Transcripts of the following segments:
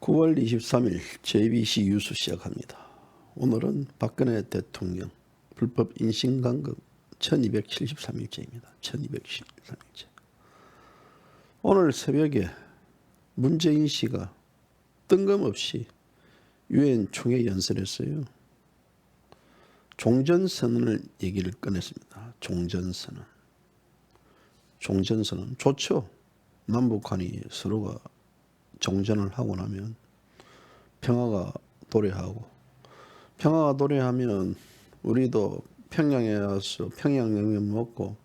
9월 23일 JBC 뉴스 시작합니다. 오늘은 박근혜 대통령 불법 인신감금 1273일째입니다. 1273일째. 오늘 새벽에 문재인 씨가 뜬금없이 유엔 총회 연설했어요. 종전선언을 얘기를 꺼냈습니다. 종전선언. 종전선언 좋죠. 남북한이 서로가 종전을 하고 나면 평화가 도래하고, 평화가 도래하면 우리도 평양에 와서 평양냉면 먹고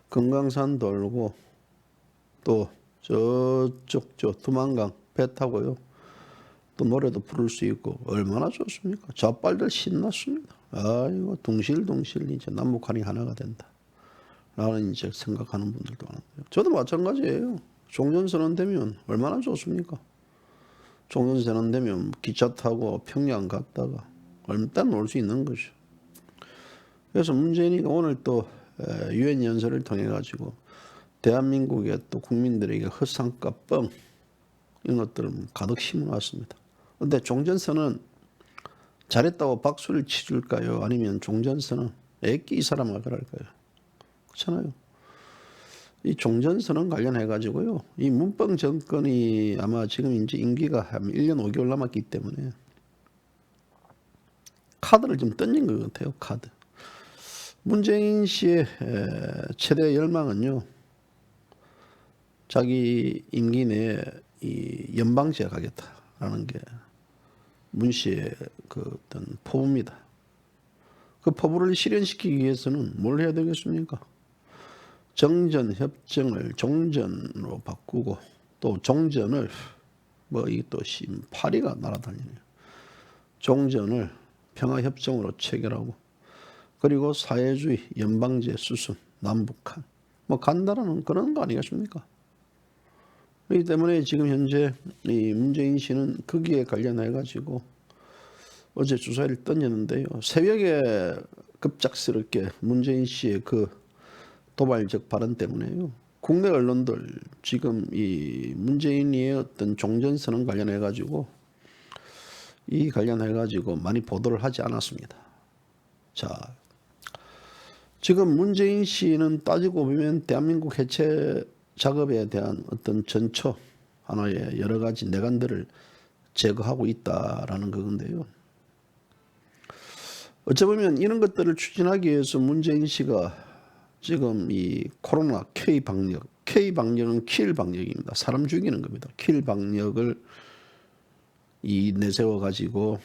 금강산 돌고 또 저쪽 두만강 배 타고요, 또 노래도 부를 수 있고 얼마나 좋습니까? 좌빨들 신났습니다. 아이고 둥실둥실 이제 남북한이 하나가 된다 라는 이제 생각하는 분들도 많은데요. 저도 마찬가지예요. 종전선언 되면 얼마나 좋습니까? 종전선언 되면 기차 타고 평양 갔다가 얼마 놀 수 있는 거죠. 그래서 문재인이가 오늘 또 유엔 연설을 통해 가지고 대한민국의 또 국민들에게 허상과 뻥 이런 것들을 가득 심어놨습니다. 그런데 종전선언 잘했다고 박수를 치줄까요? 아니면 종전선언 애끼 이 사람아 그럴까요? 그렇잖아요. 이 종전선언 관련해 가지고요, 이 문병 정권이 아마 지금 이제 임기가 한 1년 5개월 남았기 때문에 카드를 좀 던진 것 같아요. 카드. 문재인 씨의 최대 열망은요, 자기 임기 내에 이 연방제 가겠다라는 게 문 씨의 그 어떤 포부입니다. 그 포부를 실현시키기 위해서는 뭘 해야 되겠습니까? 정전 협정을 종전으로 바꾸고, 또 종전을 이 또 파리가 날아다니네요. 종전을 평화협정으로 체결하고, 그리고 사회주의 연방제 수순 남북한 간다라는 그런 거 아니겠습니까? 그렇기 때문에 지금 현재 이 문재인 씨는 거기에 관련해 가지고 어제 주사위를 던졌는데요, 새벽에 급작스럽게 문재인 씨의 그 도발적 발언 때문에요, 국내 언론들 지금 이 문재인의 어떤 종전선언 관련해 가지고 많이 보도를 하지 않았습니다. 자, 지금 문재인 씨는 따지고 보면 대한민국 해체 작업에 대한 어떤 전초 하나의 여러 가지 내관들을 제거하고 있다라는 그건데요. 어찌 보면 이런 것들을 추진하기 위해서 문재인 씨가 지금 이 코로나 K방역은 킬 방역입니다. 사람 죽이는 겁니다. 킬 방역을 내세워 가지고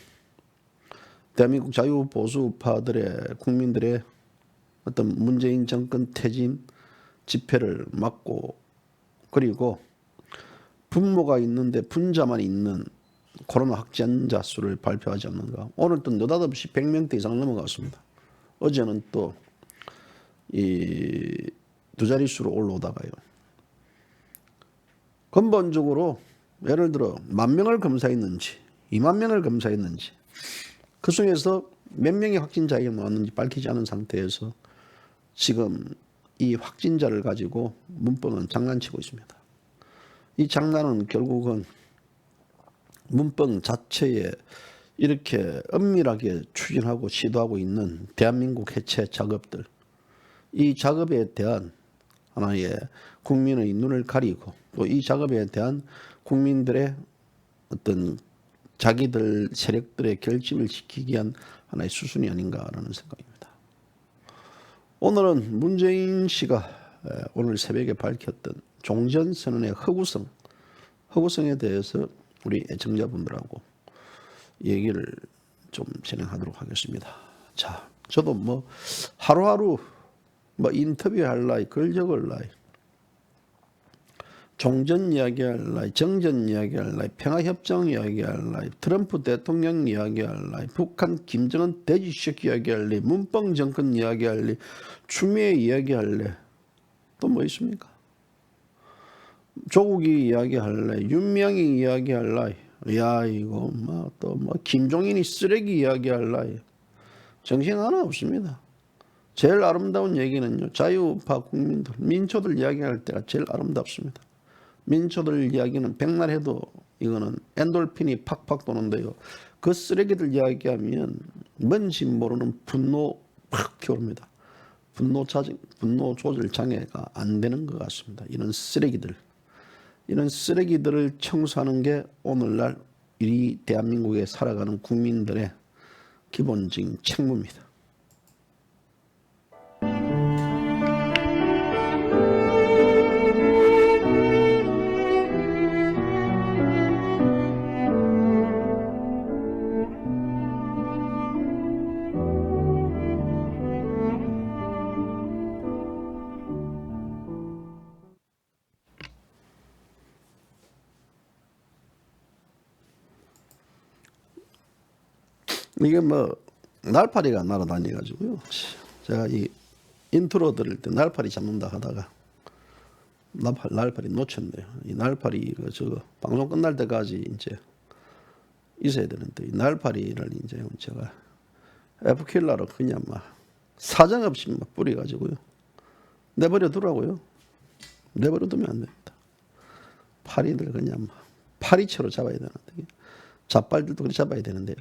대한민국 자유보수파들의 국민들의 어떤 문재인 정권 퇴진 집회를 막고, 그리고 분모가 있는데 분자만 있는 코로나 확진자 수를 발표하지 않는가. 오늘 또 느닷없이 100명대 이상 넘어갔습니다. 어제는 또 이 두 자릿수로 올라오다가요, 근본적으로 예를 들어 10,000명을 검사했는지 20,000명을 검사했는지 그 중에서 몇 명의 확진자가 나왔는지 밝히지 않은 상태에서 지금 이 확진자를 가지고 문병은 장난치고 있습니다. 이 장난은 결국은 문병 자체에 이렇게 엄밀하게 추진하고 시도하고 있는 대한민국 해체 작업들, 이 작업에 대한 하나의 국민의 눈을 가리고, 또 이 작업에 대한 국민들의 어떤 자기들 세력들의 결집을 지키기 위한 하나의 수순이 아닌가라는 생각입니다. 오늘은 문재인 씨가 오늘 새벽에 밝혔던 종전선언의 허구성에 대해서 우리 애청자분들하고 얘기를 좀 진행하도록 하겠습니다. 자, 저도 하루하루 인터뷰할 나이, 글 적을 나이, 종전 이야기할 나이, 정전 이야기할 나이, 평화협정 이야기할 나이, 트럼프 대통령 이야기할 나이, 북한 김정은 돼지식 이야기할 나이, 문병 정권 이야기할 나이, 추미애 이야기할 나이, 또 뭐 있습니까? 조국이 이야기할 나이, 윤명이 이야기할 나이, 야 이거 김종인이 쓰레기 이야기할 나이, 정신 하나 없습니다. 제일 아름다운 얘기는요, 자유파 국민들, 민초들 이야기할 때가 제일 아름답습니다. 민초들 이야기는 백날 해도 이거는 엔돌핀이 팍팍 도는데요. 그 쓰레기들 이야기하면 뭔지 모르는 분노 팍 튀어옵니다. 분노 조절 장애가 안 되는 것 같습니다. 이런 쓰레기들을 청소하는 게 오늘날 이 대한민국에 살아가는 국민들의 기본적인 책무입니다. 이게 뭐 날파리가 날아다녀가지고요. 제가 이 인트로 들을 때 날파리 잡는다 하다가 날파리 놓쳤네요. 이 날파리 저거 방송 끝날 때까지 이제 있어야 되는데 이 날파리를 이제 제가 F킬러로 그냥 막 사정없이 막 뿌려가지고요. 내버려 두라고요. 내버려 두면 안 됩니다. 파리들 그냥 막 파리채로 잡아야 되는데. 잡발들도 그렇게 잡아야 되는데요.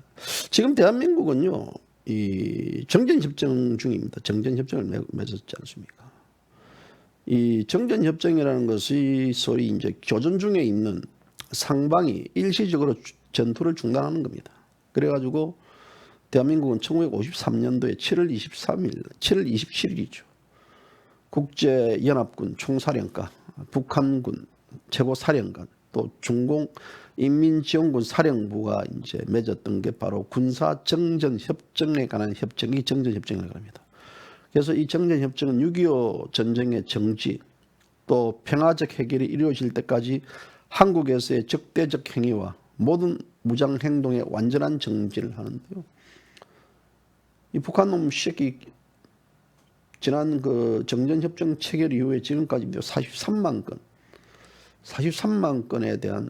지금 대한민국은요, 이 정전협정 중입니다. 정전협정을 맺었지 않습니까? 이 정전협정이라는 것이 소위 이제 교전 중에 있는 상방이 일시적으로 전투를 중단하는 겁니다. 그래가지고 대한민국은 1953년도에 7월 27일이죠. 국제연합군 총사령관, 북한군 최고사령관, 또 중공 인민지원군 사령부가 이제 맺었던 게 바로 군사정전협정에 관한 협정이 정전협정이라고 합니다. 그래서 이 정전협정은 6.25 전쟁의 정지 또 평화적 해결이 이루어질 때까지 한국에서의 적대적 행위와 모든 무장행동의 완전한 정지를 하는데요. 이 북한놈 새끼 지난 그 정전협정 체결 이후에 지금까지 43만 건에 대한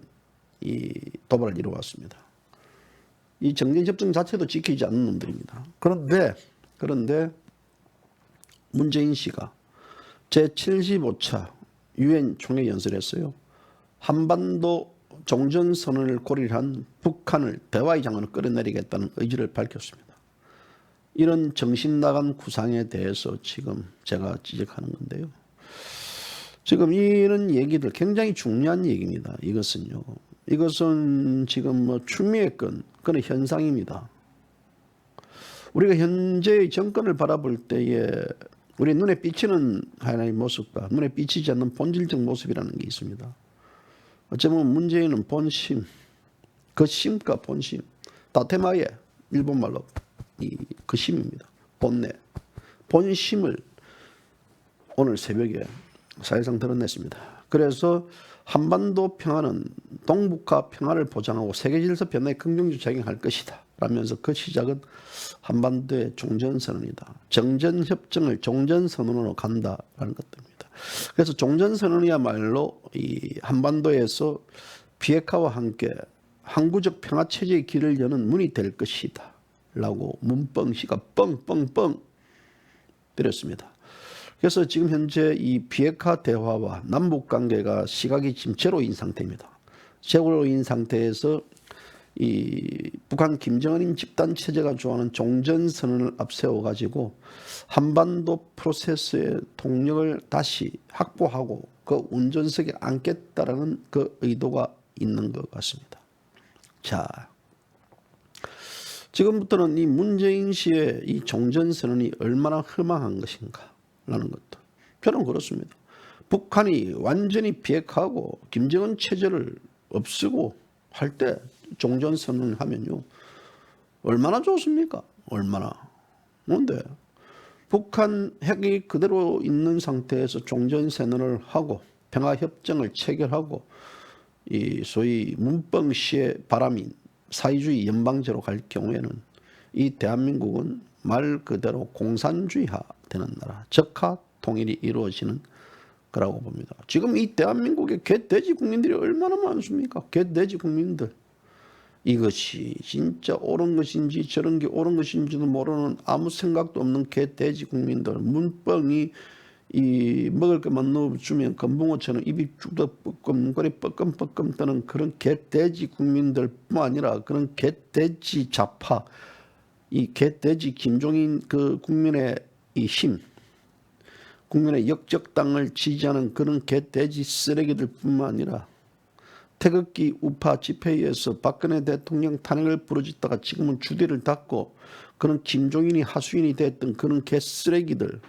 이 도발을 이루어왔습니다. 이 정전협정 자체도 지키지 않는 놈들입니다. 그런데 문재인 씨가 제75차 유엔 총회 연설에서요. 한반도 종전선언을 고려한 북한을 대화의 장으로 끌어내리겠다는 의지를 밝혔습니다. 이런 정신 나간 구상에 대해서 지금 제가 지적하는 건데요. 지금 이런 얘기들 굉장히 중요한 얘기입니다. 이것은 지금 뭐 추미애권 그런 현상입니다. 우리가 현재의 정권을 바라볼 때에 우리 눈에 비치는 하나의 모습과 눈에 비치지 않는 본질적 모습이라는 게 있습니다. 어쩌면 문재인은 본심, 그 심과 본심, 다테마에 일본말로 그 심입니다. 본내, 본심을 오늘 새벽에 사실상 드러냈습니다. 그래서 한반도 평화는 동북아 평화를 보장하고 세계 질서 변화에 긍정적 작용할 것이다 라면서 그 시작은 한반도의 종전선언이다. 정전협정을 종전선언으로 간다라는 것들입니다. 그래서 종전선언이야말로 이 한반도에서 비핵화와 함께 항구적 평화체제의 길을 여는 문이 될 것이다 라고 문뻥씨가 뻥뻥뻥 때렸습니다. 그래서 지금 현재 이 비핵화 대화와 남북관계가 시각이 지금 제로인 상태입니다. 제로인 상태에서 이 북한 김정은인 집단체제가 좋아하는 종전선언을 앞세워가지고 한반도 프로세스의 동력을 다시 확보하고 그 운전석에 앉겠다라는 그 의도가 있는 것 같습니다. 자, 지금부터는 이 문재인 씨의 이 종전선언이 얼마나 허망한 것인가 라는 것도 저는 그렇습니다. 북한이 완전히 비핵화하고 김정은 체제를 없애고 할 때 종전선언을 하면요 얼마나 좋습니까? 얼마나. 그런데 북한 핵이 그대로 있는 상태에서 종전선언을 하고 평화협정을 체결하고 이 소위 문뻥씨의 바람인 사회주의 연방제로 갈 경우에는 이 대한민국은 말 그대로 공산주의화 되는 나라, 적화 통일이 이루어지는 거라고 봅니다. 지금 이 대한민국의 개돼지 국민들이 얼마나 많습니까? 개돼지 국민들. 이것이 진짜 옳은 것인지 저런 게 옳은 것인지도 모르는 아무 생각도 없는 개돼지 국민들, 문뻥이 이 먹을 것만 넣어주면 금붕어처럼 입이 쭉 뻐끔거리 뻐끔뻐끔 떠는 그런 개돼지 국민들뿐만 아니라 그런 개돼지 좌파, 이 개돼지 김종인 그 국민의 이 힘, 국민의 역적당을 지지하는 그런 개돼지 쓰레기들뿐만 아니라 태극기 우파 집회에서 박근혜 대통령 탄핵을 부르짖다가 지금은 주대를 닫고 그런 김종인이 하수인이 됐던 그런 개쓰레기들,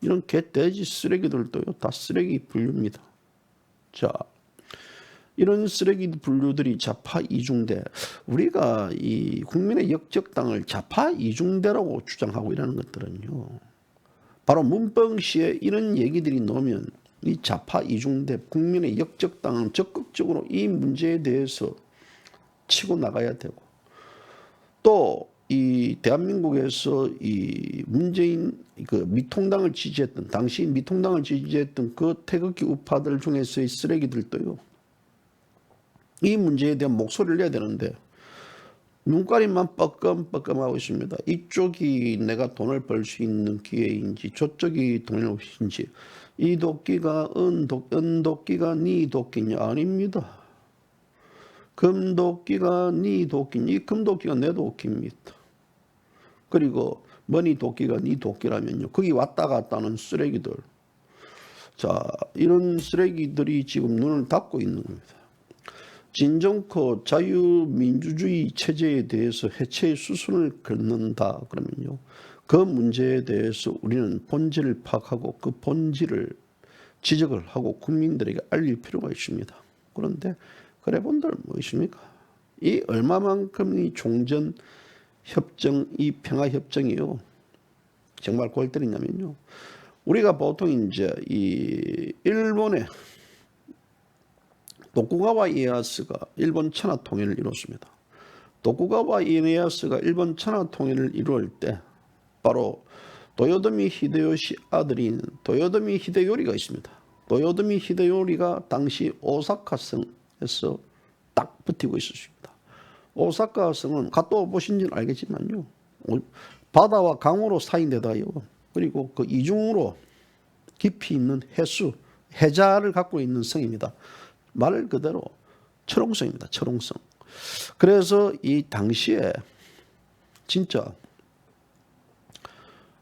이런 개돼지 쓰레기들도요 다 쓰레기 분류입니다. 자, 이런 쓰레기 분류들이 좌파 이중대, 우리가 이 국민의 역적당을 좌파 이중대라고 주장하고 이러는 것들은요, 바로 문병시에 이런 얘기들이 나오면 이 좌파 이중대 국민의 역적당은 적극적으로 이 문제에 대해서 치고 나가야 되고, 또 이 대한민국에서 이 문재인 그 미통당을 지지했던, 당시 미통당을 지지했던 그 태극기 우파들 중에서의 쓰레기들도요, 이 문제에 대한 목소리를 내야 되는데 눈가리만 뻐끔뻐끔하고 있습니다. 이쪽이 내가 돈을 벌 수 있는 기회인지 저쪽이 돈을 벌인지, 이 도끼가 은도끼가 네 도끼냐? 아닙니다. 금도끼가 네 도끼냐? 이 금도끼가 내 도끼입니다. 그리고 머니 도끼가 네 도끼라면요, 거기 왔다 갔다 하는 쓰레기들, 자, 이런 쓰레기들이 지금 눈을 닫고 있는 겁니다. 진정코 자유민주주의 체제에 대해서 해체의 수순을 긋는다 그러면요, 그 문제에 대해서 우리는 본질을 파악하고 그 본질을 지적을 하고 국민들에게 알릴 필요가 있습니다. 그런데 그래 본들 무엇입니까? 이 얼마만큼이 종전협정, 이 평화협정이요, 정말 골 때리냐면요, 우리가 보통 이제 이 일본의 도쿠가와 이에야스가 일본 천하 통일을 이뤘습니다. 도쿠가와 이에야스가 일본 천하 통일을 이룰 때 바로 도요토미 히데요시 아들인 도요토미 히데요리가 있습니다. 도요토미 히데요리가 당시 오사카성에서 딱 버티고 있었습니다. 오사카성은 갔다 보신지는 알겠지만요, 바다와 강으로 사이인데다요, 그리고 그 이중으로 깊이 있는 해수, 해자를 갖고 있는 성입니다. 말 그대로 철옹성입니다. 철옹성. 그래서 이 당시에 진짜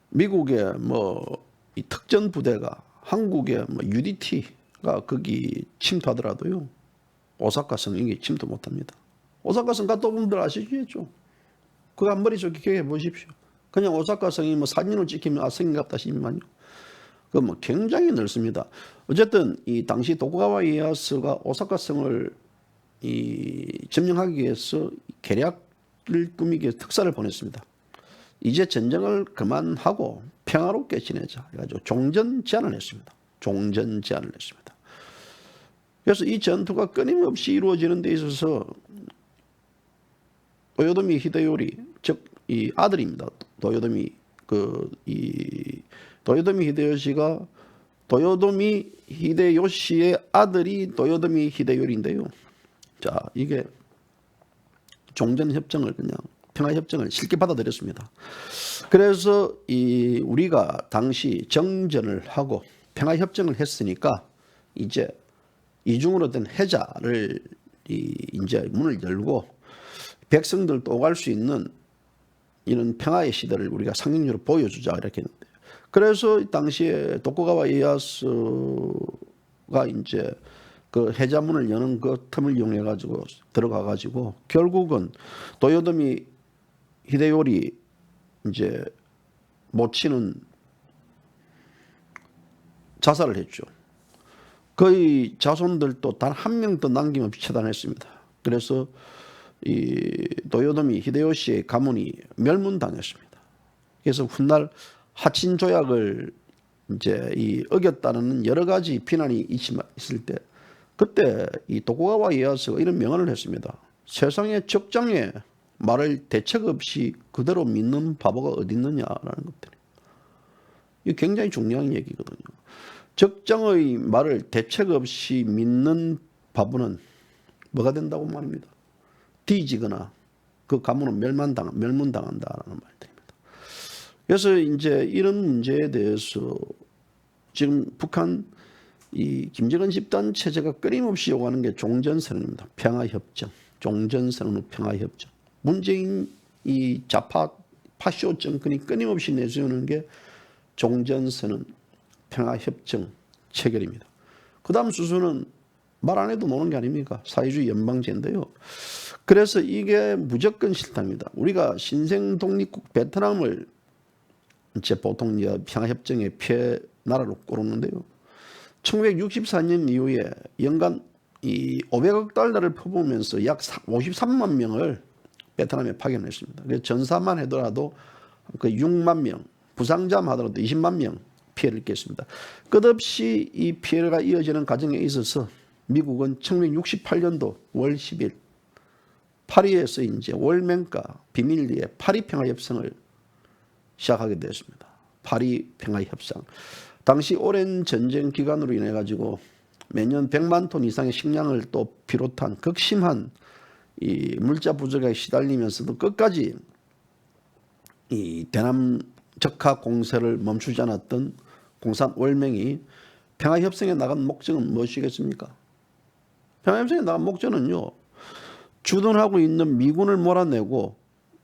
미국의 뭐 이 특전 부대가 한국의 뭐 UDT가 거기 침투하더라도요, 오사카성 이게 침투 못합니다. 오사카성 갔다 온 분들 아시겠죠? 그거 한 머릿속에 기억해 보십시오. 그냥 오사카성이 뭐 사진으로 찍히면 성인 같다 싶지만요, 그 뭐 굉장히 넓습니다. 어쨌든 이 당시 도쿠가와 이에야스가 오사카성을 이 점령하기 위해서 계략을 꾸미기 위해서 특사를 보냈습니다. 이제 전쟁을 그만하고 평화롭게 지내자 해가지고 종전 제안을 했습니다. 종전 제안을 했습니다. 그래서 이 전투가 끊임없이 이루어지는 데 있어서 도요토미 히데요리, 즉 이 아들입니다. 도요토미 도요토미 히데요시가 도요토미 히데요시의 아들이 도요토미 히데요리인데요. 자, 이게 종전협정을 그냥 평화협정을 쉽게 받아들였습니다. 그래서 이 우리가 당시 정전을 하고 평화협정을 했으니까 이제 이중으로 된 해자를 이제 문을 열고 백성들도 오갈 수 있는 이런 평화의 시대를 우리가 상징적으로 보여주자 이렇게 했는데, 그래서 당시에 도쿠가와 이에야스가 이제 그 해자문을 여는 그 틈을 이용해 가지고 들어가 가지고 결국은 도요토미 히데요리 이제 모친은 자살을 했죠. 거의 자손들도 단 한 명도 남김없이 처단했습니다. 그래서 이 도요토미 히데요시의 가문이 멸문당했습니다. 그래서 훗날 하친 조약을 이제 이 어겼다는 여러 가지 비난이 있을 때, 그때 이 도쿠가와 이에야스가 이런 명언을 했습니다. 세상에 적장의 말을 대책 없이 그대로 믿는 바보가 어디 있느냐라는 것들이. 이게 굉장히 중요한 얘기거든요. 적장의 말을 대책 없이 믿는 바보는 뭐가 된다고 말입니다. 뒤지거나 그 가문은 멸문당한다라는 말들입니다. 그래서 이제 이런 문제에 대해서 지금 북한 이 김정은 집단 체제가 끊임없이 요구하는 게 종전선언입니다. 평화협정, 종전선언 후 평화협정. 문재인 이 좌파 파쇼 정권이 끊임없이 내세우는 게 종전선언, 평화협정 체결입니다. 그 다음 수순은 말 안 해도 노는 게 아닙니까? 사회주의 연방제인데요. 그래서 이게 무조건 싫답니다. 우리가 신생 독립국 베트남을 이제 보통 평화협정의 폐 나라로 꼽는데요. 1964년 이후에 연간 이 500억 달러를 퍼부으면서 약 53만 명을 베트남에 파견했습니다. 그래서 전사만 하더라도 그 6만 명, 부상자만 하더라도 20만 명 피해를 입겠습니다. 끝없이 이 피해가 이어지는 과정에 있어서 미국은 1968년도 월 10일 파리에서 이제 월맹가 비밀리에 파리 평화협상을 시작하게 되었습니다. 파리 평화협상. 당시 오랜 전쟁 기간으로 인해 가지고 매년 100만 톤 이상의 식량을 또 비롯한 극심한 이 물자 부족에 시달리면서도 끝까지 이 대남 적화 공세를 멈추지 않았던 공산 월맹이 평화협상에 나간 목적은 무엇이겠습니까? 평화협상에 나간 목적은요, 주둔하고 있는 미군을 몰아내고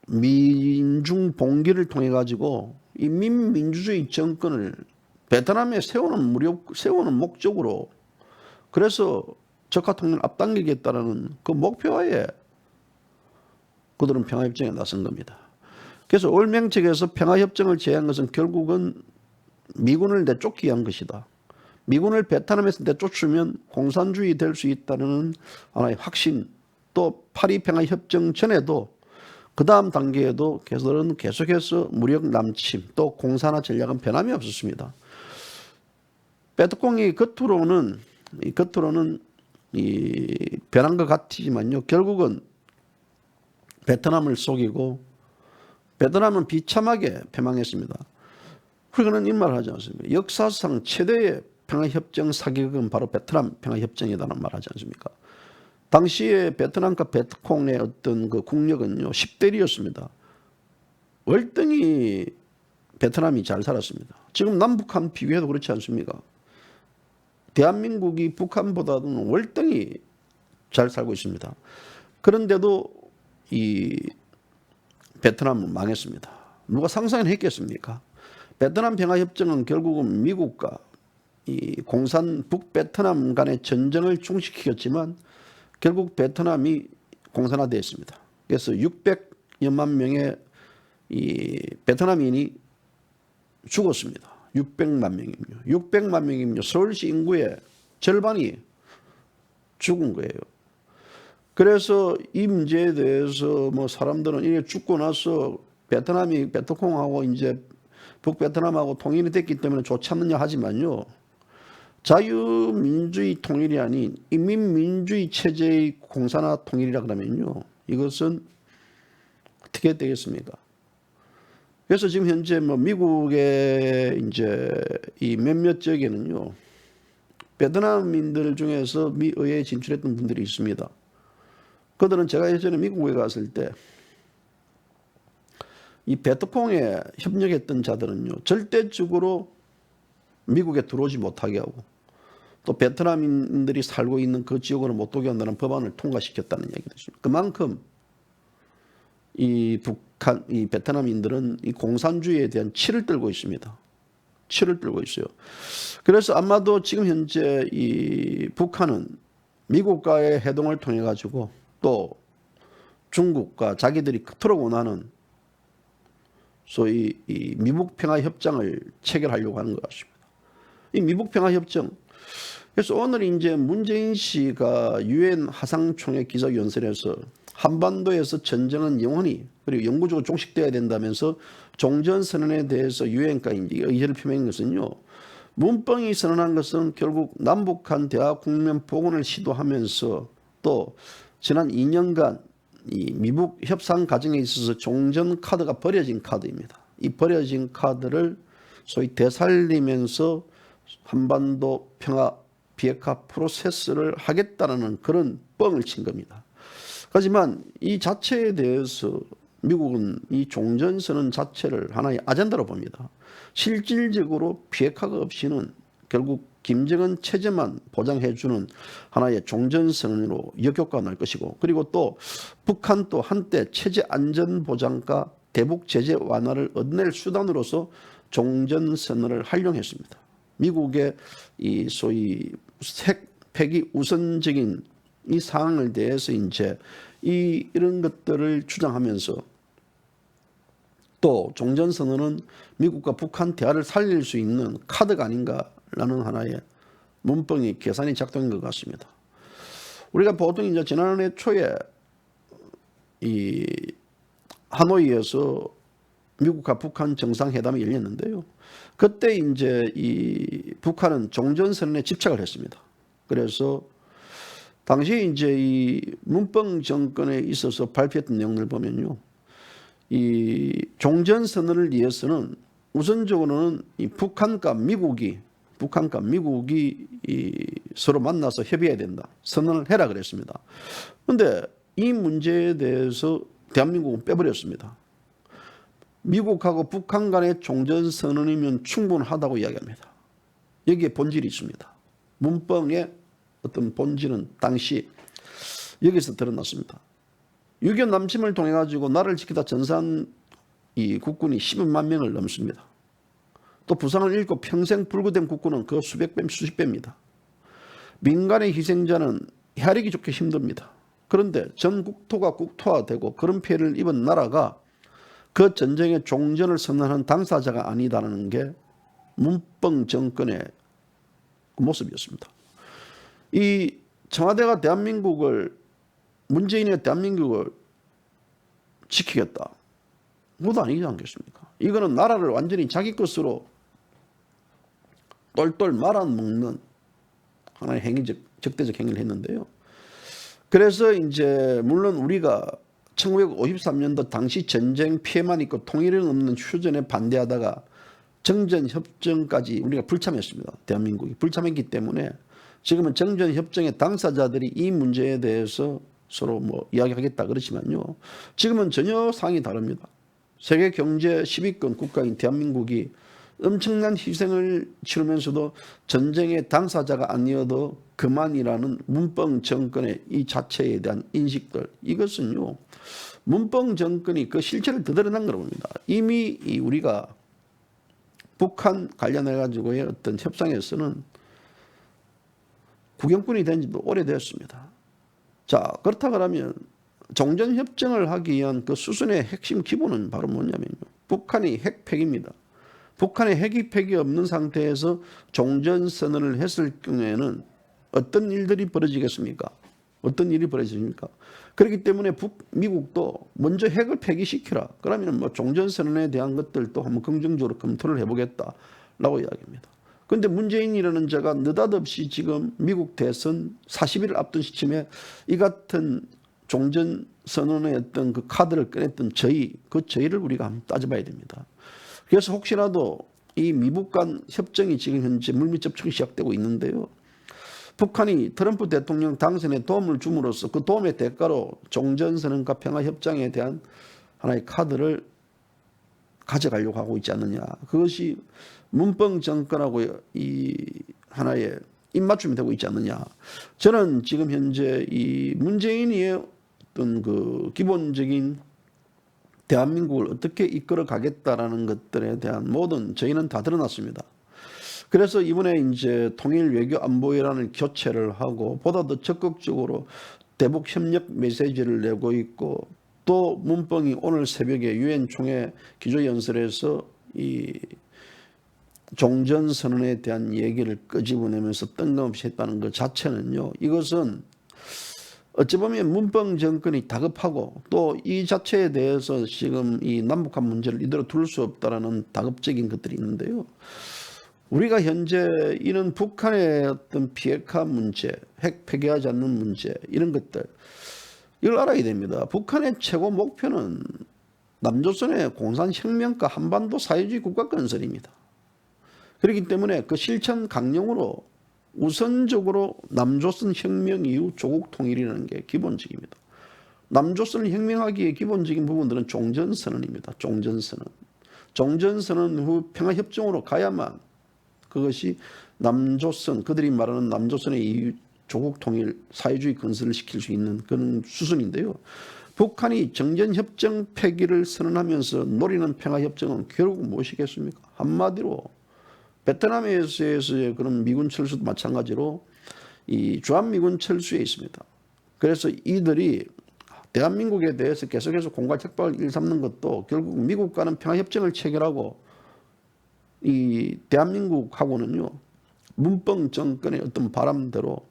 민중 봉기를 통해 가지고 이 민민주주의 정권을 베트남에 세우는 목적으로, 그래서 적화 통일을 앞당기겠다라는 그 목표하에 그들은 평화협정에 나선 겁니다. 그래서 월맹 측에서 평화협정을 제의한 것은 결국은 미군을 내쫓기 위한 것이다. 미군을 베트남에서 내쫓으면 공산주의 될 수 있다는 하나의 확신, 또 파리 평화협정 전에도 그 다음 단계에도 그들은 계속해서 무력 남침, 또 공산화 전략은 변함이 없었습니다. 베트콩이 겉으로는 이 변한 것 같지만요, 결국은 베트남을 속이고 베트남은 비참하게 패망했습니다. 우리는 이 말을 하지 않습니까? 역사상 최대의 평화협정 사기극은 바로 베트남 평화협정이라는 말을 하지 않습니까? 당시에 베트남과 베트콩의 어떤 그 국력은요, 10대1이었습니다. 월등히 베트남이 잘 살았습니다. 지금 남북한 비교해도 그렇지 않습니까? 대한민국이 북한보다는 월등히 잘 살고 있습니다. 그런데도 이 베트남은 망했습니다. 누가 상상을 했겠습니까? 베트남 평화협정은 결국은 미국과 이 공산 북베트남 간의 전쟁을 중식시켰지만 결국 베트남이 공산화되었습니다. 그래서 600여만 명의 이 베트남인이 죽었습니다. 600만 명이면요. 600만 명이면요. 서울시 인구의 절반이 죽은 거예요. 그래서 이 문제에 대해서 뭐 사람들은 이게 죽고 나서 베트남이 베트콩하고 이제 북베트남하고 통일이 됐기 때문에 좋지 않느냐 하지만요. 자유민주주의 통일이 아닌 인민민주주의 체제의 공산화 통일이라 그러면요. 이것은 어떻게 되겠습니까? 그래서 지금 현재 뭐 미국의 이제 이 몇몇 지역에는요. 베트남인들 중에서 미 의회에 진출했던 분들이 있습니다. 그들은 제가 예전에 미국에 갔을 때 이 베트콩에 협력했던 자들은요. 절대적으로 미국에 들어오지 못하게 하고 또 베트남인들이 살고 있는 그 지역으로 못 오게 한다는 법안을 통과시켰다는 얘기도 있습니다. 그만큼 이 베트남인들은 이 공산주의에 대한 치를 떨고 있습니다. 치를 떨고 있어요. 그래서 아마도 지금 현재 이 북한은 미국과의 회동을 통해 가지고 또 중국과 자기들이 그토록 원하는 소위 이 미북 평화 협정을 체결하려고 하는 것 같습니다. 이 미북 평화 협정. 그래서 오늘 이제 문재인 씨가 유엔 하상총회 기자연설에서 한반도에서 전쟁은 영원히 그리고 영구적으로 종식되어야 된다면서 종전선언에 대해서 유엔과 의지를 표명한 것은요. 문뻥이 선언한 것은 결국 남북한 대화 국면 복원을 시도하면서 또 지난 2년간 이 미북 협상 과정에 있어서 종전 카드가 버려진 카드입니다. 이 버려진 카드를 소위 되살리면서 한반도 평화 비핵화 프로세스를 하겠다는 그런 뻥을 친 겁니다. 하지만 이 자체에 대해서 미국은 이 종전선언 자체를 하나의 아젠다로 봅니다. 실질적으로 비핵화가 없이는 결국 김정은 체제만 보장해주는 하나의 종전선언으로 역효과가 날 것이고, 그리고 또 북한도 한때 체제 안전보장과 대북 제재 완화를 얻어낼 수단으로서 종전선언을 활용했습니다. 미국의 이 소위 핵폐기 우선적인 이 상황을 대해서 이제 이런 것들을 주장하면서, 또 종전선언은 미국과 북한 대화를 살릴 수 있는 카드가 아닌가라는 하나의 문법이 계산이 작동한 것 같습니다. 우리가 보통 이제 지난해 초에 이 하노이에서 미국과 북한 정상회담이 열렸는데요. 그때 이제 이 북한은 종전선언에 집착을 했습니다. 그래서 당시 이제 이 문병 정권에 있어서 발표했던 내용을 보면요, 이 종전선언을 위해서는 우선적으로는 이 북한과 미국이 이 서로 만나서 협의해야 된다, 선언을 해라 그랬습니다. 그런데 이 문제에 대해서 대한민국은 빼버렸습니다. 미국하고 북한 간의 종전선언이면 충분하다고 이야기합니다. 여기에 본질이 있습니다. 문병의 어떤 본질은 당시 여기서 드러났습니다. 6.25 남침을 통해 가지고 나라를 지키다 전사한 이 국군이 10만 명을 넘습니다. 또 부상을 잃고 평생 불구된 국군은 그 수백 배, 수십 배입니다. 민간의 희생자는 헤아리기 좋게 힘듭니다. 그런데 전 국토가 국토화되고 그런 피해를 입은 나라가 그 전쟁의 종전을 선언한 당사자가 아니다라는 게 문병 정권의 모습이었습니다. 이 청와대가 문재인의 대한민국을 지키겠다, 그것도 아니지 않겠습니까? 이거는 나라를 완전히 자기 것으로 똘똘 말아먹는 하나의 적대적 행위를 했는데요. 그래서 이제 물론 우리가 1953년도 당시 전쟁 피해만 있고 통일은 없는 휴전에 반대하다가 정전협정까지 우리가 불참했습니다. 대한민국이 불참했기 때문에 지금은 정전협정의 당사자들이 이 문제에 대해서 서로 이야기하겠다 그렇지만요, 지금은 전혀 상황이 다릅니다. 세계 경제 10위권 국가인 대한민국이 엄청난 희생을 치르면서도 전쟁의 당사자가 아니어도 그만이라는 문병 정권의 이 자체에 대한 인식들, 이것은요 문병 정권이 그 실체를 드러낸 거라고 봅니다. 이미 우리가 북한 관련해 가지고의 어떤 협상에서는 구경꾼이 된 지도 오래되었습니다. 자, 그렇다 그러면 종전협정을 하기 위한 그 수순의 핵심 기본은 바로 뭐냐면요, 북한이 핵폐기입니다. 북한의 핵이 폐기 없는 상태에서 종전선언을 했을 경우에는 어떤 일들이 벌어지겠습니까? 어떤 일이 벌어집니까? 그렇기 때문에 미국도 먼저 핵을 폐기시키라. 그러면 종전선언에 대한 것들도 한번 긍정적으로 검토를 해보겠다라고 이야기합니다. 그런데 문재인이라는 자가 느닷없이 지금 미국 대선 40일을 앞둔 시점에 이 같은 종전선언의 어떤 그 카드를 꺼냈던 그 저희를 우리가 한번 따져봐야 됩니다. 그래서 혹시라도 이 미북 간 협정이 지금 현재 물밑 접촉이 시작되고 있는데요, 북한이 트럼프 대통령 당선에 도움을 줌으로써 그 도움의 대가로 종전선언과 평화협정에 대한 하나의 카드를 가져가려고 하고 있지 않느냐, 그것이 문병 정권하고 이 하나의 입맞춤이 되고 있지 않느냐. 저는 지금 현재 이 문재인의 어떤 그 기본적인 대한민국을 어떻게 이끌어 가겠다라는 것들에 대한 모든 저희는 다 드러났습니다. 그래서 이번에 이제 통일 외교 안보회라는 교체를 하고 보다 더 적극적으로 대북 협력 메시지를 내고 있고, 또 문병이 오늘 새벽에 유엔 총회 기조연설에서 이 종전선언에 대한 얘기를 끄집어내면서 뜬금없이 했다는 것 자체는요, 이것은 어찌 보면 문병 정권이 다급하고 또 이 자체에 대해서 지금 이 남북한 문제를 이대로 둘 수 없다라는 다급적인 것들이 있는데요. 우리가 현재 이런 북한의 어떤 비핵화 문제, 핵 폐기하지 않는 문제, 이런 것들, 이걸 알아야 됩니다. 북한의 최고 목표는 남조선의 공산혁명과 한반도 사회주의 국가 건설입니다. 그렇기 때문에 그 실천 강령으로 우선적으로 남조선 혁명 이후 조국 통일이라는 게 기본적입니다. 남조선을 혁명하기에 기본적인 부분들은 종전선언입니다. 종전선언 후 평화협정으로 가야만 그것이 남조선, 그들이 말하는 남조선의 이 조국 통일 사회주의 건설을 시킬 수 있는 그런 수순인데요. 북한이 정전협정 폐기를 선언하면서 노리는 평화협정은 결국 무엇이겠습니까? 한마디로 베트남에서의 그런 미군 철수도 마찬가지로 이 주한미군 철수에 있습니다. 그래서 이들이 대한민국에 대해서 계속해서 공갈책박을 일삼는 것도 결국 미국과는 평화협정을 체결하고 이 대한민국하고는요 문병 정권의 어떤 바람대로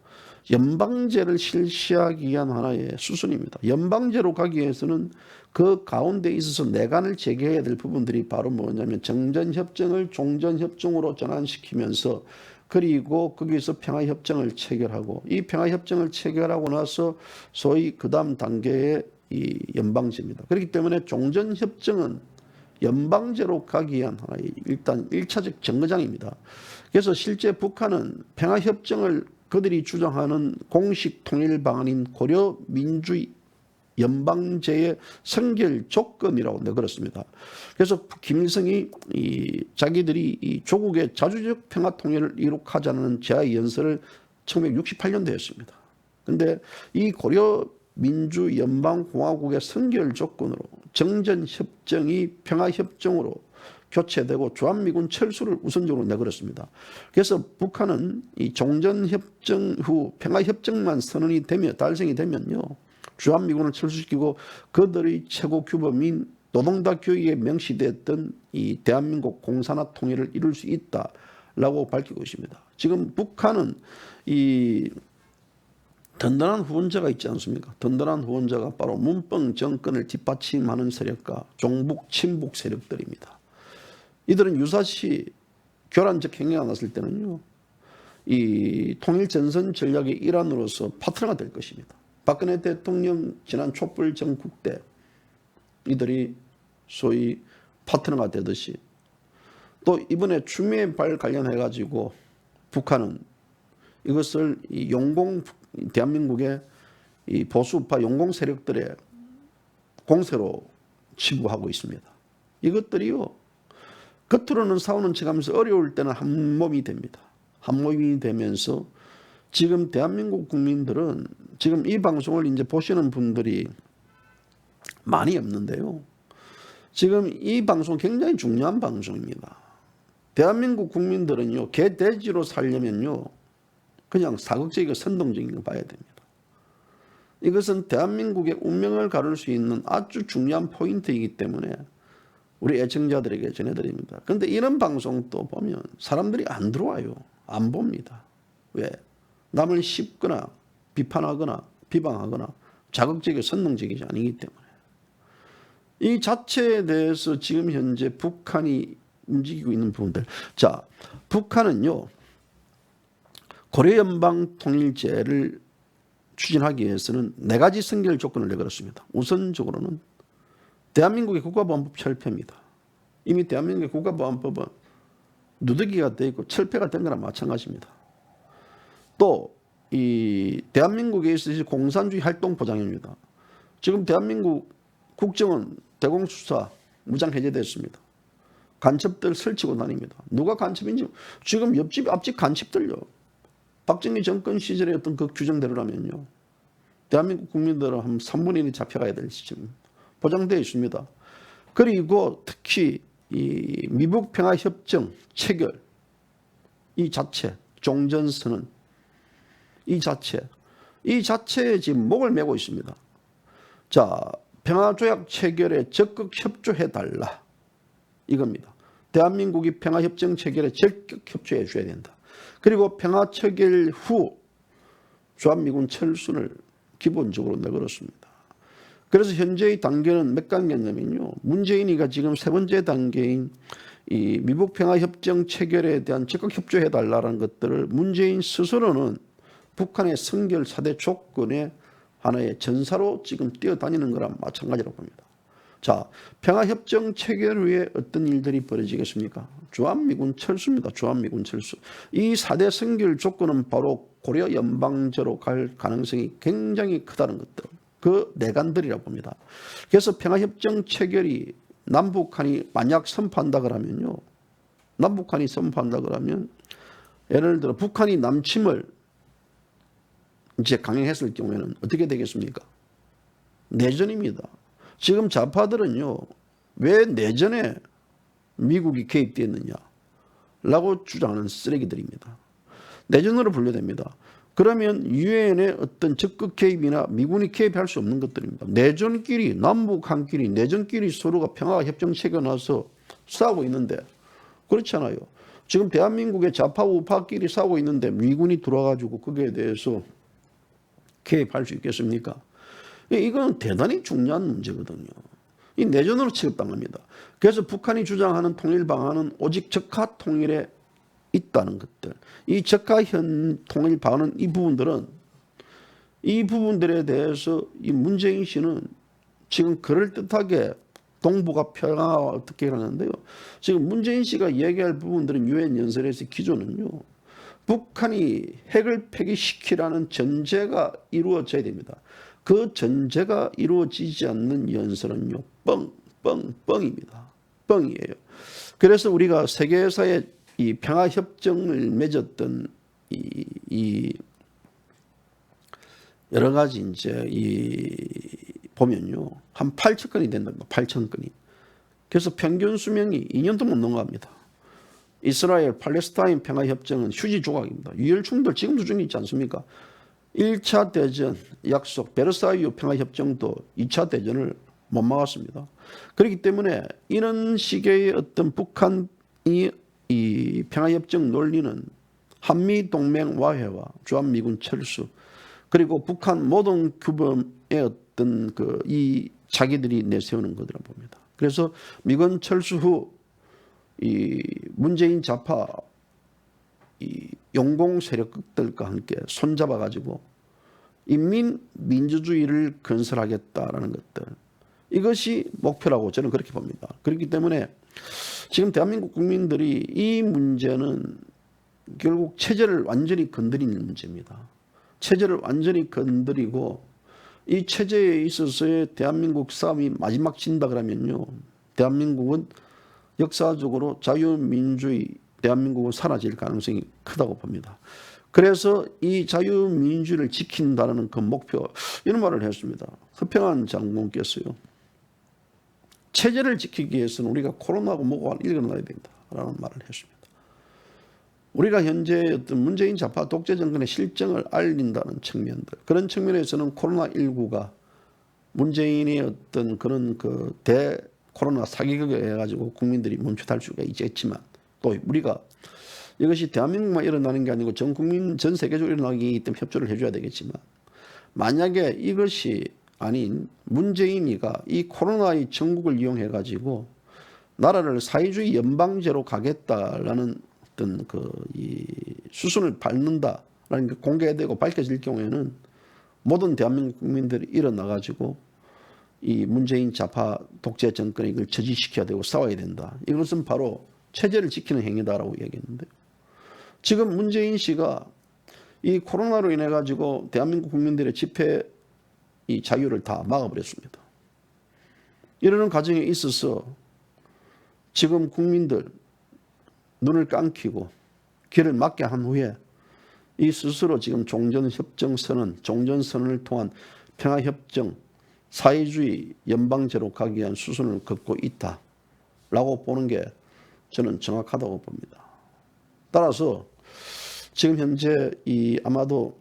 연방제를 실시하기 위한 하나의 수순입니다. 연방제로 가기 위해서는 그 가운데 있어서 내관을 재개해야 될 부분들이 바로 뭐냐면 정전협정을 종전협정으로 전환시키면서 그리고 거기서 평화협정을 체결하고 이 평화협정을 체결하고 나서 소위 그 다음 단계의 이 연방제입니다. 그렇기 때문에 종전협정은 연방제로 가기 위한 하나의 일단 1차적 정거장입니다. 그래서 실제 북한은 평화협정을 그들이 주장하는 공식 통일 방안인 고려 민주주의 연방제의 선결 조건이라고 내걸었습니다. 그래서 김일성이 자기들이 이 조국의 자주적 평화 통일을 이룩하자는 제안의 연설을 1968년도에 했습니다. 그런데 이 고려 민주연방공화국의 선결 조건으로 정전협정이 평화협정으로 교체되고 주한미군 철수를 우선적으로 내걸었습니다. 그래서 북한은 이 종전협정 후 평화협정만 선언이 되며 달성이 되면요 주한미군을 철수시키고 그들의 최고 규범인 노동자 교육에 명시됐던 이 대한민국 공산화 통일을 이룰 수 있다라고 밝히고 있습니다. 지금 북한은 이 든든한 후원자가 있지 않습니까? 든든한 후원자가 바로 문병 정권을 뒷받침하는 세력과 종북 친북 세력들입니다. 이들은 유사시 교란적 행위가 났을 때는요, 이 통일 전선 전략의 일환으로서 파트너가 될 것입니다. 박근혜 대통령 지난 촛불 정국 때 이들이 소위 파트너가 되듯이 또 이번에 추미애발 관련해 가지고 북한은 이것을 이 용공 대한민국의 이 보수파 용공 세력들의 공세로 치부하고 있습니다. 이것들이요 겉으로는 싸우는 척하면서 어려울 때는 한 몸이 됩니다. 한 몸이 되면서 지금 대한민국 국민들은 지금 이 방송을 이제 보시는 분들이 많이 없는데요. 지금 이 방송 굉장히 중요한 방송입니다. 대한민국 국민들은요 개돼지로 살려면요 그냥 사극적이고 선동적인 거 봐야 됩니다. 이것은 대한민국의 운명을 가를 수 있는 아주 중요한 포인트이기 때문에 우리 애청자들에게 전해드립니다. 그런데 이런 방송도 보면 사람들이 안 들어와요. 안 봅니다. 왜? 남을 씹거나 비판하거나 비방하거나 자극적이고 선동적이지 아니기 때문에. 이 자체에 대해서 지금 현재 북한이 움직이고 있는 부분들. 자, 북한은요. 고려연방통일제를 추진하기 위해서는 4가지 선결 조건을 내걸었습니다. 우선적으로는 대한민국의 국가보안법 철폐입니다. 이미 대한민국의 국가보안법은 누더기가 되어 있고 철폐가 된 거랑 마찬가지입니다. 또 이 대한민국에 있어서 공산주의 활동 보장입니다. 지금 대한민국 국정원 대공수사 무장 해제됐습니다. 간첩들 설치고 다닙니다. 누가 간첩인지 지금 옆집 앞집 간첩들요. 박정희 정권 시절의 어떤 그 규정대로라면요. 대한민국 국민들은 한 3분의 1이 잡혀가야 될 시점 보장되어 있습니다. 그리고 특히 이 미북평화협정 체결 이 자체 종전선언 이 자체에 지금 목을 메고 있습니다. 자, 평화조약 체결에 적극 협조해달라 이겁니다. 대한민국이 평화협정 체결에 적극 협조해 줘야 된다. 그리고 평화 체결 후 주한미군 철수를 기본적으로 내걸었습니다. 그래서 현재의 단계는 몇 단계냐면요. 문재인이가 지금 3번째 단계인 이 미북평화협정 체결에 대한 적극 협조해달라는 것들을 문재인 스스로는 북한의 선결 4대 조건의 하나의 전사로 지금 뛰어다니는 거랑 마찬가지라고 봅니다. 자, 평화협정 체결 후에 어떤 일들이 벌어지겠습니까? 주한미군 철수입니다. 주한미군 철수. 이 4대 선결 조건은 바로 고려 연방제로 갈 가능성이 굉장히 크다는 것들. 그 내관들이라고 봅니다. 그래서 평화협정 체결이 남북한이 만약 선포한다 그러면요. 남북한이 선포한다 그러면 예를 들어 북한이 남침을 이제 강행했을 경우에는 어떻게 되겠습니까? 내전입니다. 지금 좌파들은요, 왜 내전에 미국이 개입되었느냐라고 주장하는 쓰레기들입니다. 내전으로 분류됩니다. 그러면 유엔의 어떤 적극 개입이나 미군이 개입할 수 없는 것들입니다. 내전끼리, 남북한끼리, 내전끼리 서로가 평화 협정 체결나서 싸우고 있는데 그렇잖아요. 지금 대한민국의 좌파 우파끼리 싸우고 있는데 미군이 들어와가지고 거기에 대해서 개입할 수 있겠습니까? 이건 대단히 중요한 문제거든요. 이 내전으로 취급당합니다. 그래서 북한이 주장하는 통일 방안은 오직 적화 통일에 있다는 것들. 이 적화 통일 방안은 이 부분들에 대해서 이 문재인 씨는 지금 그럴듯하게 동북아 평화와 어떻게 하는데요. 지금 문재인 씨가 얘기할 부분들은 유엔 연설에서 기조는요. 북한이 핵을 폐기시키라는 전제가 이루어져야 됩니다. 그 전제가 이루어지지 않는 연설은요. 뻥입니다. 뻥이에요. 그래서 우리가 세계사의 이 평화협정을 맺었던 이 여러 가지 이제 보면요. 한 8,000건이 된답니다. 8,000건이. 그래서 평균 수명이 2년도 못 넘어갑니다. 이스라엘 팔레스타인 평화협정은 휴지 조각입니다. 유혈 충돌 지금도 중에 있지 않습니까? 1차 대전 약속 베르사유 평화협정도 2차 대전을 못 막았습니다. 그렇기 때문에 이런 식의 어떤 북한이 이 평화협정 논리는 한미동맹 와해와 주한미군 철수 그리고 북한 모든 규범의 어떤 이 자기들이 내세우는 것이라 봅니다. 그래서 미군 철수 후 이 문재인 좌파 이 용공 세력들과 함께 손잡아 가지고 민주주의를 건설하겠다라는 것들 이것이 목표라고 저는 그렇게 봅니다. 그렇기 때문에 지금 대한민국 국민들이 이 문제는 결국 체제를 완전히 건드리는 문제입니다. 체제를 완전히 건드리고 이 체제에 있어서의 대한민국 싸움이 마지막 진다 그러면요. 대한민국은 역사적으로 자유민주주의 대한민국은 사라질 가능성이 크다고 봅니다. 그래서 이 자유민주를 지킨다는 그 목표 이런 말을 했습니다. 서평한 장군께서요. 체제를 지키기 위해서는 우리가 코로나하고 뭐고 일어나야 된다라는 말을 했습니다. 우리가 현재 어떤 문재인 좌파 독재 정권의 실정을 알린다는 측면들 그런 측면에서는 코로나19가 문재인의 어떤 그런 코로나 사기극에 해가지고 국민들이 멈춰달 수가 있겠지만 또 우리가 이것이 대한민국만 일어나는 게 아니고 전 국민 전 세계적으로 일어나기 때문에 협조를 해줘야 되겠지만 만약에 이것이 아닌 문재인이가 이 코로나의 전국을 이용해 가지고 나라를 사회주의 연방제로 가겠다라는 어떤 이 수순을 밟는다라는 게 공개되고 밝혀질 경우에는 모든 대한민국 국민들이 일어나 가지고 이 문재인 좌파 독재 정권에 이걸 저지시켜야 되고 싸워야 된다. 이것은 바로 체제를 지키는 행위다라고 얘기했는데 지금 문재인 씨가 이 코로나로 인해 가지고 대한민국 국민들의 집회 이 자유를 다 막아버렸습니다. 이러는 과정에 있어서 지금 국민들 눈을 감기고 귀를 막게 한 후에 이 스스로 지금 종전협정선언, 종전선언을 통한 평화협정, 사회주의 연방제로 가기 위한 수순을 걷고 있다라고 보는 게 저는 정확하다고 봅니다. 따라서 지금 현재 아마도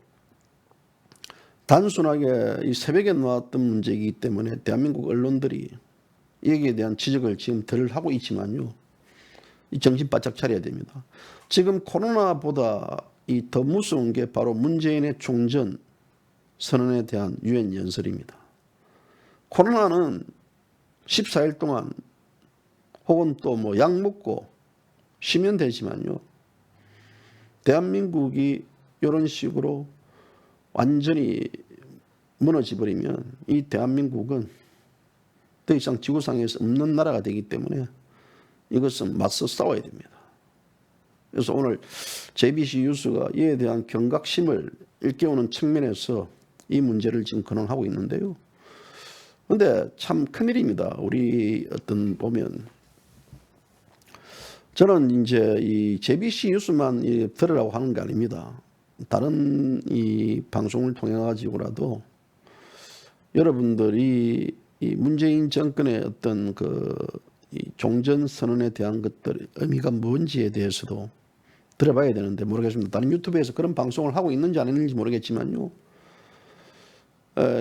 단순하게 이 새벽에 나왔던 문제이기 때문에 대한민국 언론들이 여기에 대한 지적을 지금 덜 하고 있지만요. 이 정신 바짝 차려야 됩니다. 지금 코로나보다 더 무서운 게 바로 문재인의 종전 선언에 대한 유엔 연설입니다. 코로나는 14일 동안 혹은 또 약 먹고 쉬면 되지만요. 대한민국이 이런 식으로 완전히 무너져 버리면 이 대한민국은 더 이상 지구상에서 없는 나라가 되기 때문에 이것은 맞서 싸워야 됩니다. 그래서 오늘 JBC 뉴스가 이에 대한 경각심을 일깨우는 측면에서 이 문제를 지금 거론하고 있는데요. 그런데 참 큰일입니다. 우리 보면 저는 이제 이 JBC 뉴스만 들으라고 하는 게 아닙니다. 다른 이 방송을 통해 가지고라도 여러분들이 이 문재인 정권의 어떤 이 종전 선언에 대한 것들 의미가 뭔지에 대해서도 들어봐야 되는데 모르겠습니다. 다른 유튜브에서 그런 방송을 하고 있는지 안 있는지 모르겠지만요.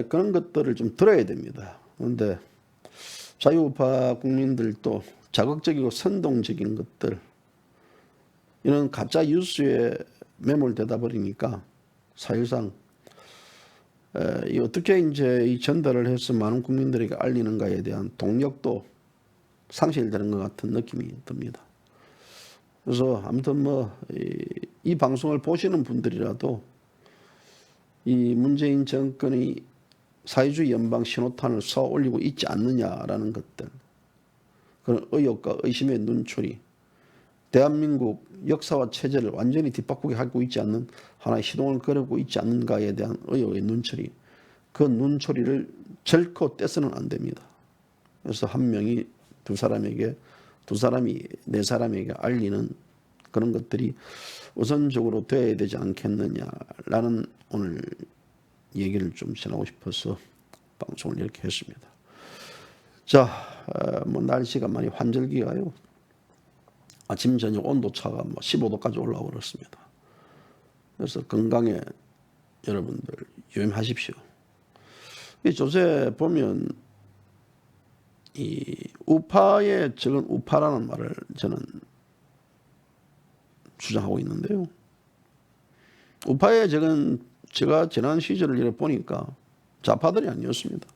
그런 것들을 좀 들어야 됩니다. 그런데 자유우파 국민들도 자극적이고 선동적인 것들 이런 가짜 뉴스에 매몰되다 버리니까 사실상 어떻게 이제 이 전달을 해서 많은 국민들에게 알리는가에 대한 동력도 상실되는 것 같은 느낌이 듭니다. 그래서 아무튼 이 방송을 보시는 분들이라도 이 문재인 정권이 사회주의 연방 신호탄을 쏘아 올리고 있지 않느냐라는 것들, 그런 의혹과 의심의 눈초리, 대한민국 역사와 체제를 완전히 뒷바꾸게 하고 있지 않는 하나의 시동을 걸고 있지 않는가에 대한 의혹의 눈초리, 그 눈초리를 결코 떼서는 안 됩니다. 그래서 한 명이 두 사람에게, 두 사람이 네 사람에게 알리는 그런 것들이 우선적으로 돼야 되지 않겠느냐라는 오늘 얘기를 좀 전하고 싶어서 방송을 이렇게 했습니다. 자, 날씨가 많이 환절기가요. 아침 저녁 온도차가 15도까지 올라오고 그렇습니다. 그래서 건강에 여러분들 유의하십시오. 이 조세 보면 이 우파의 적은 우파라는 말을 저는 주장하고 있는데요. 우파의 적은 제가 지난 시절을 이렇게 보니까 좌파들이 아니었습니다.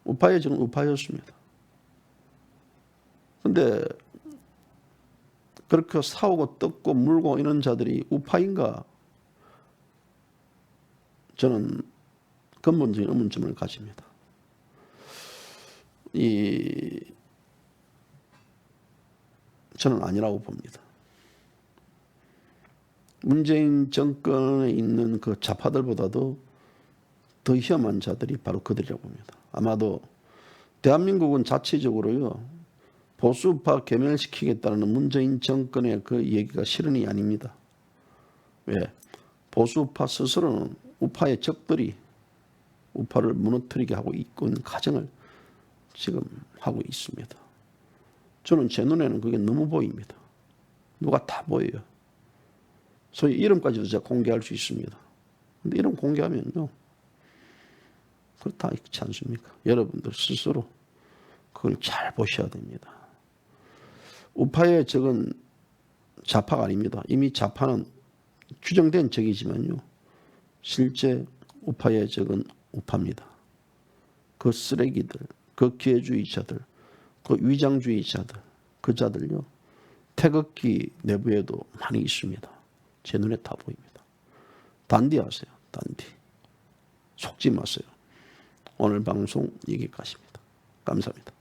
우파의 적은 우파였습니다. 그런데 그렇게 싸우고 뜯고 물고 이런 자들이 우파인가? 저는 근본적인 의문점을 가집니다. 저는 아니라고 봅니다. 문재인 정권에 있는 그 좌파들보다도 더 위험한 자들이 바로 그들이라고 봅니다. 아마도 대한민국은 자체적으로요, 보수우파 괴멸시키겠다는 문재인 정권의 그 얘기가 실언이 아닙니다. 왜? 보수우파 스스로는 우파의 적들이 우파를 무너뜨리게 하고 있는 과정을 지금 하고 있습니다. 저는 제 눈에는 그게 너무 보입니다. 누가 다 보여요. 소위 이름까지도 제가 공개할 수 있습니다. 근데 이름 공개하면요, 그렇다 있지 않습니까? 여러분들 스스로 그걸 잘 보셔야 됩니다. 우파의 적은 좌파가 아닙니다. 이미 좌파는 규정된 적이지만요, 실제 우파의 적은 우파입니다. 그 쓰레기들, 그 기회주의자들, 그 위장주의자들, 그 자들요, 태극기 내부에도 많이 있습니다. 제 눈에 다 보입니다. 단디하세요. 단디. 속지 마세요. 오늘 방송 여기까지입니다. 감사합니다.